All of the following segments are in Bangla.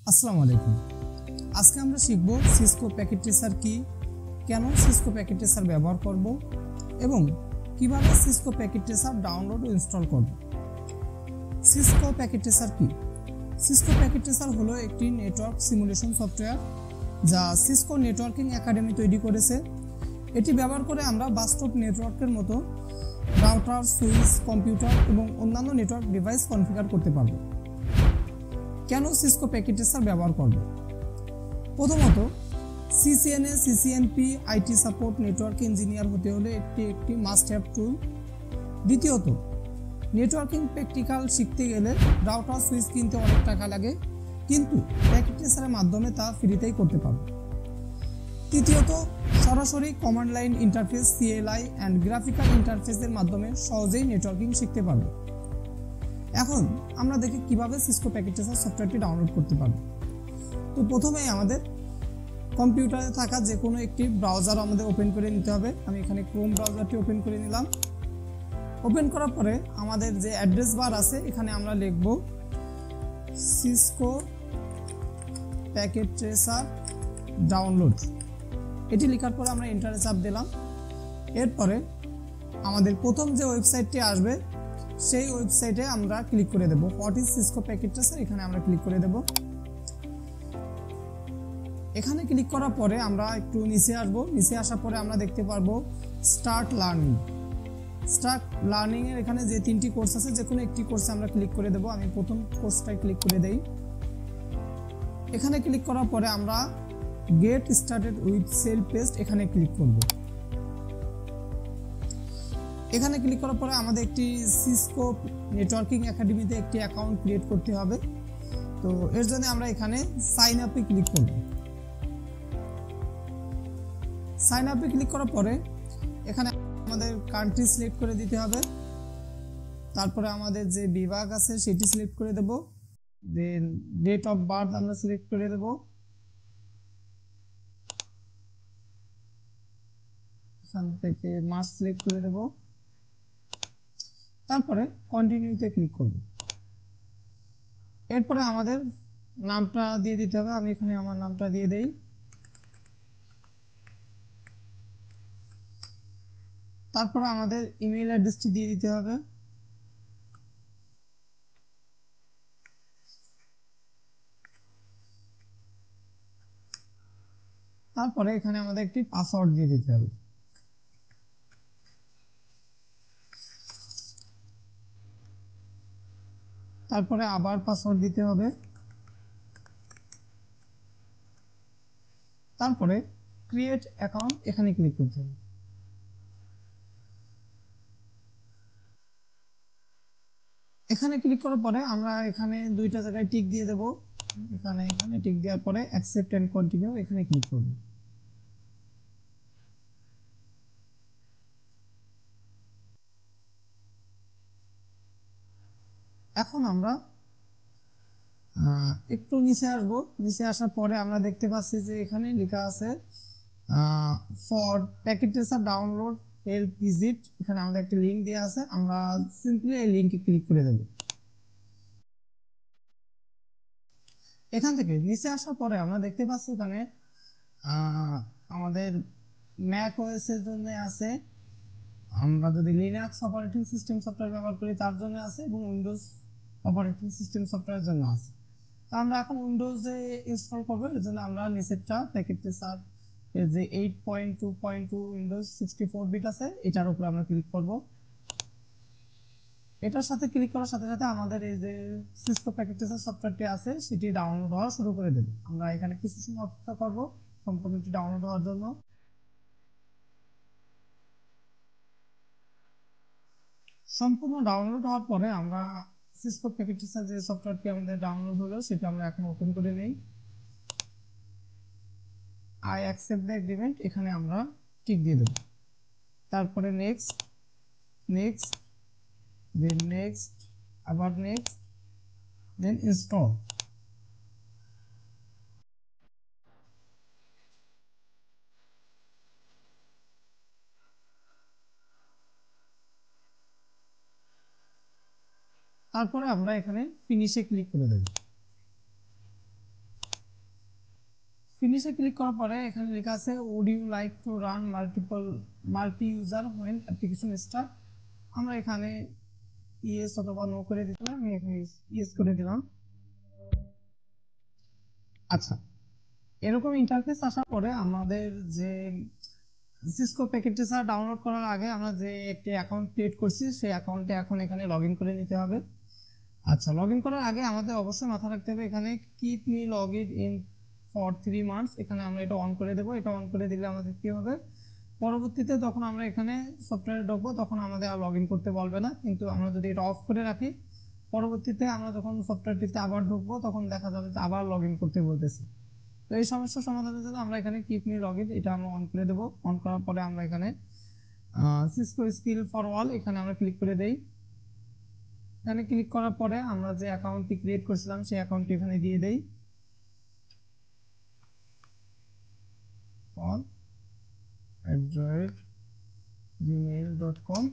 আসসালামু আলাইকুম। আজকে আমরা শিখব সিসকো প্যাকেট ট্রেসার কি, কেন সিসকো প্যাকেট ট্রেসার ব্যবহার করব এবং কিভাবে সিসকো প্যাকেট ট্রেসার ডাউনলোড ও ইনস্টল করব। সিসকো প্যাকেট ট্রেসার কি? সিসকো প্যাকেট ট্রেসার হলো একটি নেটওয়ার্ক সিমুলেশন সফটওয়্যার যা সিসকো নেটওয়ার্কিং একাডেমি তৈরি করেছে। এটি ব্যবহার করে আমরা বাস্তব নেটওয়ার্কের মতো রাউটার, সুইচ, কম্পিউটার এবং অন্যান্য নেটওয়ার্ক ডিভাইস কনফিগার করতে পারব। কেন সিসকো প্যাকেট ট্রেসার ব্যবহার করব? প্রথমত, CCNA, CCNP, IT support, network engineer হতে হলে একটি মাস্ট হ্যাভ টুল। দ্বিতীয়ত, নেটওয়ার্কিং প্র্যাকটিক্যাল শিখতে গেলে রাউটার, সুইচ কিনতে অনেক টাকা লাগে, কিন্তু প্যাকেট ট্রেসারের মাধ্যমে তা ফ্রিতেই করতে পারবে। তৃতীয়ত, সরাসরি command line interface, CLI and graphical ইন্টারফেসের মাধ্যমে সহজেই নেটওয়ার্কিং শিখতে পারবে। এখন আমরা দেখি কিভাবে সিসকো প্যাকেট ট্রেসার সফটওয়্যারটি ডাউনলোড করতে পারবো। তো প্রথমেই আমাদের কম্পিউটারে থাকা যে কোনো একটি ব্রাউজার আমাদের ওপেন করে নিতে হবে। আমি এখানে ক্রোম ব্রাউজারটি ওপেন করে নিলাম। ওপেন করার পরে আমাদের যে অ্যাড্রেস বার আছে এখানে আমরা লিখব সিসকো প্যাকেট ট্রেসার ডাউনলোড। এটি লেখার পরে আমরা এন্টারে চাপ দিলাম। এরপরে আমাদের প্রথম যে ওয়েবসাইটটি আসবে সেই ওয়েবসাইটে আমরা ক্লিক করে দেব। What is Cisco packet tracer, এখানে আমরা ক্লিক করে দেব। এখানে ক্লিক করার পরে আমরা একটু নিচে আসব। নিচে আসার পরে আমরা দেখতে পারবো স্টার্ট লার্নিং। স্টার্ট লার্নিং এর এখানে যে তিনটি কোর্স আছে যে কোনো একটি কোর্সে আমরা ক্লিক করে দেব। আমি প্রথম কোর্সটায় ক্লিক করে দেই। এখানে ক্লিক করার পরে আমরা get started with self paced এখানে ক্লিক করব। এখানে ক্লিক করার পরে আমাদের একটি সিসকো নেটওয়ার্কিং একাডেমিতে একটি অ্যাকাউন্ট ক্রিয়েট করতে হবে। তো এর জন্য আমরা এখানে সাইন আপে ক্লিক করব। সাইন আপে ক্লিক করার পরে এখানে আমাদের কান্ট্রি সিলেক্ট করে দিতে হবে। তারপরে আমাদের যে বিভাগ আছে সেটি সিলেক্ট করে দেব। দেন ডেট অফ বার্থ আমরা সিলেক্ট করে দেব। এখান থেকে মাস সিলেক্ট করে দেব। তারপরে কন্টিনিউতে ক্লিক করব। এরপরে আমাদের নামটা দিয়ে দিতে হবে। আমি এখানে আমার নামটা দিয়ে দেই। তারপরে আমাদের ইমেল অ্যাড্রেসটি দিয়ে দিতে হবে। তারপরে এখানে আমাদের একটি পাসওয়ার্ড দিয়ে দিতে হবে। তারপরে আবার পাসওয়ার্ড দিতে হবে। তারপরে ক্রিয়েট অ্যাকাউন্ট এখানে ক্লিক করতে হবে। এখানে ক্লিক করার পরে আমরা এখানে দুইটা জায়গায় টিক দিয়ে দেব। এখানে টিক দেওয়ার পরে অ্যাকসেপ্ট এন্ড কন্টিনিউ এখানে ক্লিক করব। এখন আমরা একটু নিচে আসবো। নিচে আসার পরে আমরা দেখতে পাচ্ছি যে এখানে লেখা আছে for packet tracer download help visit. এখানে আমাদের একটা লিংক দেওয়া আছে, আমরা সিম্পলি এই লিংকে ক্লিক করে দেব। এখান থেকে নিচে আসার পরে আমরা দেখতে পাচ্ছি এখানে আমাদের ম্যাক ওএস এর জন্য আছে, আমরা যদি লিনাক্স অপারেটিং সিস্টেম সফটওয়্যার ব্যবহার করি তার জন্য আছে, এবং উইন্ডোজ অপারেটিং সিস্টেম সফটওয়্যারের জন্য আছে। তো আমরা এখন উইন্ডোজে ইনস্টল করবো, এর জন্য আমরা নিচেরটা প্যাকেট ট্রেসার এর যে 8.2.2 উইন্ডোজ 64 বিট আছে এটার উপর আমরা ক্লিক করব। এটার সাথে ক্লিক করার সাথে সাথে আমাদের এই যে সিসকো প্যাকেট ট্রেসার সফটওয়্যারটি আছে সেটি ডাউনলোড হওয়া শুরু করে দেবে। আমরা এখানে কিছু সময় অপেক্ষা করব সম্পূর্ণ ডাউনলোড হওয়ার জন্য। সম্পূর্ণ ডাউনলোড হওয়ার পরে আমরা সিসকো প্যাকেট ট্রেসার যে সফটওয়্যারটি আমাদের ডাউনলোড হলো সেটা আমরা এখন ওপেন করে নেই। আই অ্যাকসেপ্ট দ্য এগ্রিমেন্ট এখানে আমরা টিক দিয়ে দেব। তারপরে নেক্সট, নেক্সট, দেন নেক্সট, আবার নেক্সট, দেন ইনস্টল। তারপরে আমরা এখানে ফিনিশে ক্লিক করে দেব। ফিনিশে ক্লিক করার পরে এখানে লেখা আছে would you like to run multi user when application start. আমরা এখানে ইয়েস অথবা নো করে দিলাম, আমি এখানে ইয়েস করে দিলাম। আচ্ছা, এরকম ইন্টারফেস আসার পরে আমাদের যে সিসকো প্যাকেট ট্রেসার ডাউনলোড করার আগে আমরা যে একটি অ্যাকাউন্ট ক্রিয়েট করছি সেই অ্যাকাউন্টে এখন এখানে লগ ইন করে নিতে হবে। আচ্ছা, লগ ইন করার আগে আমাদের অবশ্যই মাথায় রাখতে হবে এখানে keep me log in for 3 months, এখানে আমরা এটা অন করে দেবো। এটা অন করে দিলে আমাদের কি হবে, পরবর্তীতে যখন আমরা এখানে সফটওয়্যারে ঢুকবো তখন আমাদের আর লগ ইন করতে বলবে না। কিন্তু আমরা যদি এটা অফ করে রাখি, পরবর্তীতে আমরা যখন সফটওয়্যারটিতে আবার ঢুকবো তখন দেখা যাবে যে আবার লগ ইন করতে বলতেছে। তো এই সমস্যার সমাধানের জন্য আমরা এখানে কিপ মি লগ ইন এটা আমরা অন করে দেবো। অন করার পরে আমরা এখানে সিসকো স্কিল ফর অল এখানে আমরা ক্লিক করে দেই। এখানে ক্লিক করার পরে আমরা যে অ্যাকাউন্টটি ক্রিয়েট করেছিলাম সেই অ্যাকাউন্টটি এখানে দিয়ে দেই। gmail.com,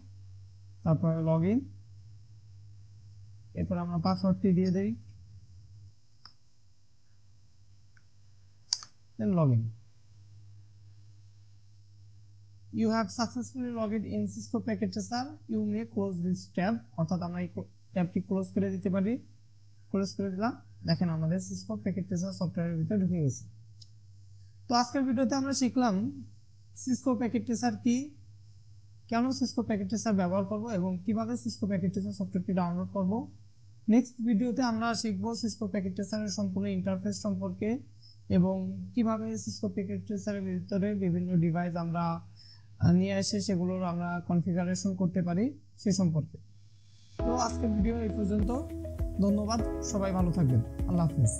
তারপর লগ ইন, এরপর আমরা পাসওয়ার্ডটি দিয়ে দেই, then log in. You have successfully logged in Cisco Packet Tracer. You may close this tab, অর্থাৎ আমরা এই ট্যাবটি ক্লোজ করে দিতে পারি। ক্লোজ করে দিলাম, দেখেন আমাদের Cisco Packet Tracer সফটওয়্যারের ভিতরে ঢুকে গেছে। তো আজকের ভিডিওতে আমরা শিখলাম Cisco Packet Tracer কি, কেন Cisco Packet Tracer ব্যবহার করব এবং কিভাবে Cisco Packet Tracer সফটওয়্যারটি ডাউনলোড করব। নেক্সট ভিডিওতে আমরা শিখব Cisco Packet Tracer এর সম্পূর্ণ ইন্টারফেস সম্পর্কে এবং কিভাবে Cisco Packet Tracer এর ভিতরে বিভিন্ন ডিভাইস আমরা নিয়ে এসে সেগুলোর আমরা কনফিগারেশন করতে পারি সে সম্পর্কে। তো আজকের ভিডিও এই পর্যন্ত, ধন্যবাদ, সবাই ভালো থাকবেন, আল্লাহ হাফেজ।